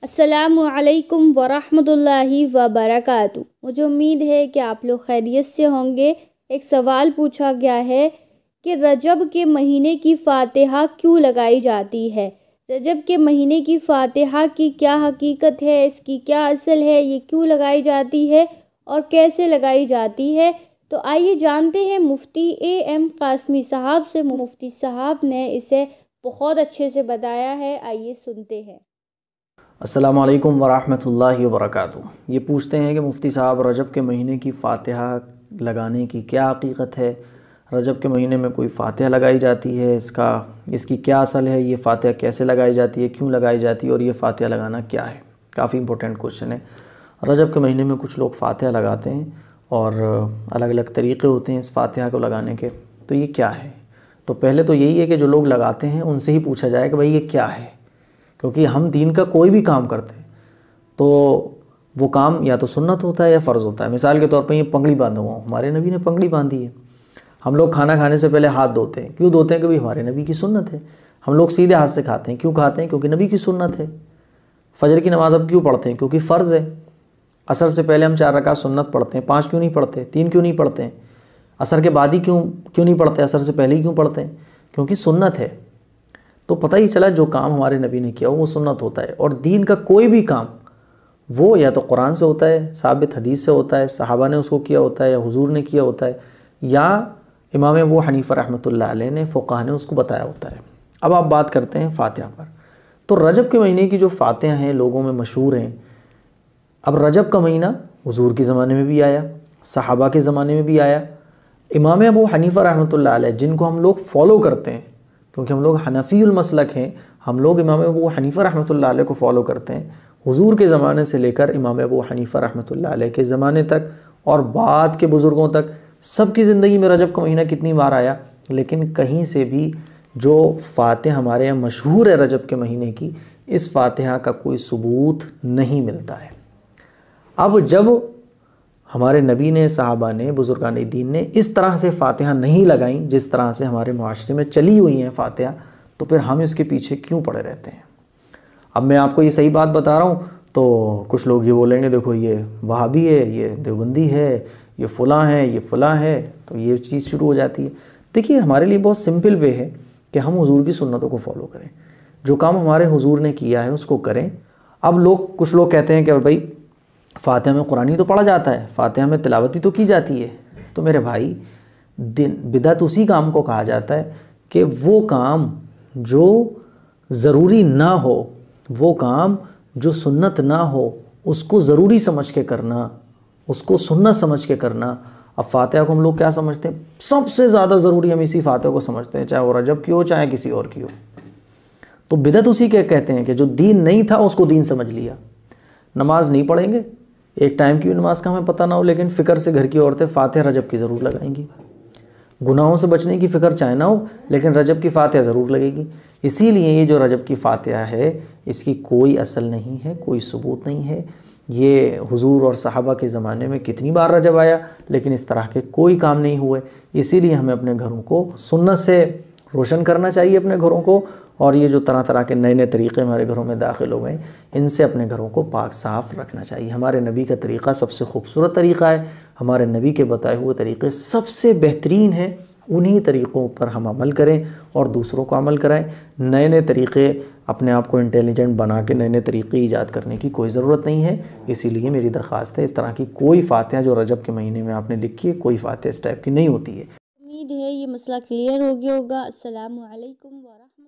السلام علیکم ورحمۃ اللہ وبرکاتہ۔ مجھے امید ہے کہ آپ لوگ خیریت سے ہوں گے۔ ایک سوال پوچھا گیا ہے کہ رجب کے مہینے کی فاتحہ کیوں لگائی جاتی ہے؟ رجب کے مہینے کی فاتحہ کی کیا حقیقت ہے، اس کی کیا اصل ہے، یہ کیوں لگائی جاتی ہے اور کیسے لگائی جاتی ہے؟ تو آئیے جانتے ہیں مفتی اے قاسمی صاحب سے۔ مفتی صاحب نے اسے بہت اچھے سے بتایا ہے، آئیے سنتے ہیں۔ السلام علیکم ورحمۃ اللہ وبرکاتہ۔ یہ پوچھتے ہیں کہ مفتی صاحب رجب کے مہینے کی فاتحہ لگانے کی کیا حقیقت ہے؟ رجب کے مہینے میں کوئی فاتحہ لگائی جاتی ہے، اس کی کیا اصل ہے؟ یہ فاتحہ کیسے لگائی جاتی ہے، کیوں لگائی جاتی ہے اور یہ فاتحہ لگانا کیا ہے؟ کافی امپورٹنٹ کوشچن ہے۔ رجب کے مہینے میں کچھ لوگ فاتحہ لگاتے ہیں اور الگ الگ طریقے ہوتے ہیں اس فاتحہ کو لگانے کے۔ تو یہ کیا ہے؟ تو پہلے تو یہی ہے کہ جو لوگ لگاتے ہیں ان سے ہی پوچھا جائے کہ بھائی یہ کیا ہے، کیونکہ ہم دین کا کوئی بھی کام کرتے ہیں تو وہ کام یا تو سنت ہوتا ہے یا فرض ہوتا ہے۔ مثال کے طور پہ یہ پگڑی باندھا ہوا ہوں، ہمارے نبی نے پگڑی باندھی ہے۔ ہم لوگ کھانا کھانے سے پہلے ہاتھ دھوتے ہیں، کیوں دھوتے ہیں؟ کہ ہمارے نبی کی سنت ہے۔ ہم لوگ سیدھے ہاتھ سے کھاتے ہیں، کیوں کھاتے ہیں؟ کیونکہ نبی کی سنت ہے۔ فجر کی نماز اب کیوں پڑھتے ہیں؟ کیونکہ فرض ہے۔ عصر سے پہلے ہم 4 رکعت سنت پڑھتے ہیں، 5 کیوں نہیں پڑھتے؟ 3 کیوں نہیں پڑھتے ہیں؟ عصر کے بعد ہی کیوں نہیں پڑھتے؟ عصر سے پہلے ہی کیوں پڑھتے ہیں؟ کیونکہ سنت ہے۔ تو پتہ ہی چلا جو کام ہمارے نبی نے کیا وہ سنت ہوتا ہے، اور دین کا کوئی بھی کام وہ یا تو قرآن سے ہوتا ہے، ثابت حدیث سے ہوتا ہے، صحابہ نے اس کو کیا ہوتا ہے یا حضور نے کیا ہوتا ہے، یا امام ابو حنیفہ رحمۃ اللہ علیہ نے، فقہا نے اس کو بتایا ہوتا ہے۔ اب آپ بات کرتے ہیں فاتحہ پر۔ تو رجب کے مہینے کی جو فاتحہ ہیں لوگوں میں مشہور ہیں۔ اب رجب کا مہینہ حضور کے زمانے میں بھی آیا، صحابہ کے زمانے میں بھی آیا۔ امام ابو حنیفہ رحمۃ اللہ علیہ جن کو ہم لوگ فالو کرتے ہیں، کیونکہ ہم لوگ حنفی المسلک ہیں، ہم لوگ امام ابو حنیفہ رحمۃ اللہ علیہ کو فالو کرتے ہیں۔ حضور کے زمانے سے لے کر امام ابو حنیفہ رحمۃ اللہ علیہ کے زمانے تک اور بعد کے بزرگوں تک سب کی زندگی میں رجب کا مہینہ کتنی بار آیا، لیکن کہیں سے بھی جو فاتحہ ہمارے یہاں مشہور ہے رجب کے مہینے کی، اس فاتحہ کا کوئی ثبوت نہیں ملتا ہے۔ اب جب ہمارے نبی نے، صحابہ نے، بزرگان دین نے اس طرح سے فاتحہ نہیں لگائیں جس طرح سے ہمارے معاشرے میں چلی ہوئی ہیں فاتحہ، تو پھر ہم اس کے پیچھے کیوں پڑے رہتے ہیں؟ اب میں آپ کو یہ صحیح بات بتا رہا ہوں تو کچھ لوگ یہ بولیں گے دیکھو یہ وہابی ہے، یہ دیوبندی ہے، یہ فلاں ہے، یہ فلاں ہے، تو یہ چیز شروع ہو جاتی ہے۔ دیکھیے ہمارے لیے بہت سمپل وے ہے کہ ہم حضور کی سنتوں کو فالو کریں، جو کام ہمارے حضور نے کیا ہے اس کو کریں۔ اب کچھ لوگ کہتے ہیں کہ بھائی فاتحہ میں قرآن ہی تو پڑھا جاتا ہے، فاتحہ میں تلاوت ہی تو کی جاتی ہے۔ تو میرے بھائی بدعت اسی کام کو کہا جاتا ہے کہ وہ کام جو ضروری نہ ہو، وہ کام جو سنت نہ ہو، اس کو ضروری سمجھ کے کرنا، اس کو سنت سمجھ کے کرنا۔ اب فاتحہ کو ہم لوگ کیا سمجھتے ہیں؟ سب سے زیادہ ضروری ہم اسی فاتحہ کو سمجھتے ہیں، چاہے وہ رجب کی ہو چاہے کسی اور کی ہو۔ تو بدعت اسی کے کہتے ہیں کہ جو دین نہیں تھا اس کو دین سمجھ لیا۔ نماز نہیں پڑھیں گے، ایک ٹائم کی بھی نماز کا ہمیں پتہ نہ ہو، لیکن فکر سے گھر کی عورتیں فاتحہ رجب کی ضرور لگائیں گی۔ گناہوں سے بچنے کی فکر چاہے نہ ہو، لیکن رجب کی فاتحہ ضرور لگے گی۔ اسی لیے یہ جو رجب کی فاتحہ ہے اس کی کوئی اصل نہیں ہے، کوئی ثبوت نہیں ہے۔ یہ حضور اور صحابہ کے زمانے میں کتنی بار رجب آیا، لیکن اس طرح کے کوئی کام نہیں ہوئے۔ اسی لیے ہمیں اپنے گھروں کو سنت سے روشن کرنا چاہیے، اپنے گھروں کو، اور یہ جو طرح طرح کے نئے طریقے ہمارے گھروں میں داخل ہو گئے ان سے اپنے گھروں کو پاک صاف رکھنا چاہیے۔ ہمارے نبی کا طریقہ سب سے خوبصورت طریقہ ہے، ہمارے نبی کے بتائے ہوئے طریقے سب سے بہترین ہیں، انہی طریقوں پر ہم عمل کریں اور دوسروں کو عمل کرائیں۔ نئے طریقے اپنے آپ کو انٹیلیجنٹ بنا کے نئے طریقے ایجاد کرنے کی کوئی ضرورت نہیں ہے۔ اسی لیے میری درخواست ہے اس طرح کی کوئی فاتحہ جو رجب کے مہینے میں آپ نے لکھی ہے، کوئی فاتحہ اس ٹائپ کی نہیں ہوتی ہے۔ امید ہے یہ مسئلہ کلیئر ہو گیا ہوگا۔ السلام علیکم ورحمۃ اللہ۔